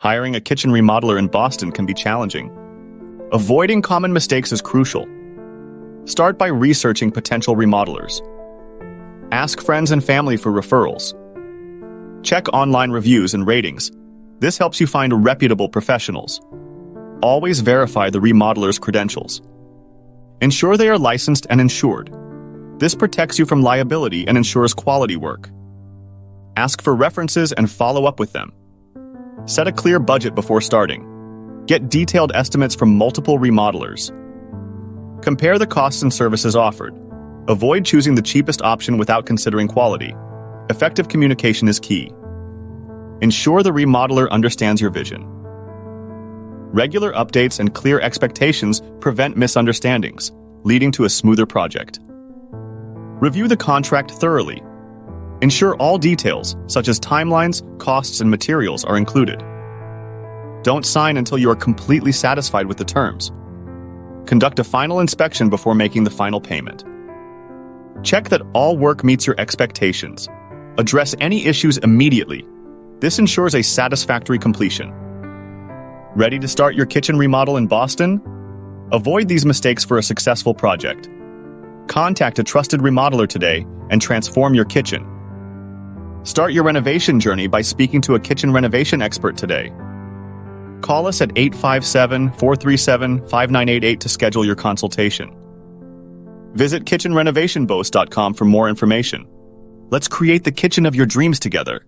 Hiring a kitchen remodeler in Boston can be challenging. Avoiding common mistakes is crucial. Start by researching potential remodelers. Ask friends and family for referrals. Check online reviews and ratings. This helps you find reputable professionals. Always verify the remodeler's credentials. Ensure they are licensed and insured. This protects you from liability and ensures quality work. Ask for references and follow up with them. Set a clear budget before starting. Get detailed estimates from multiple remodelers. Compare the costs and services offered. Avoid choosing the cheapest option without considering quality. Effective communication is key. Ensure the remodeler understands your vision. Regular updates and clear expectations prevent misunderstandings, leading to a smoother project. Review the contract thoroughly. Ensure all details, such as timelines, costs, and materials, are included. Don't sign until you are completely satisfied with the terms. Conduct a final inspection before making the final payment. Check that all work meets your expectations. Address any issues immediately. This ensures a satisfactory completion. Ready to start your kitchen remodel in Boston? Avoid these mistakes for a successful project. Contact a trusted remodeler today and transform your kitchen. Start your renovation journey by speaking to a kitchen renovation expert today. Call us at 857-437-5988 to schedule your consultation. Visit kitchenrenovationboast.com for more information. Let's create the kitchen of your dreams together.